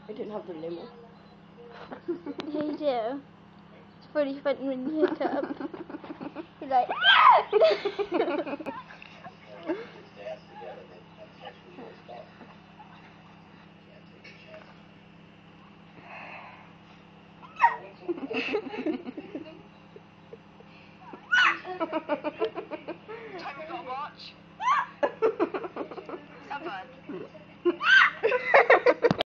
I didn't have the limo. Yeah, you do. It's pretty funny when you hiccup. You're like, Time you got a watch? Have fun.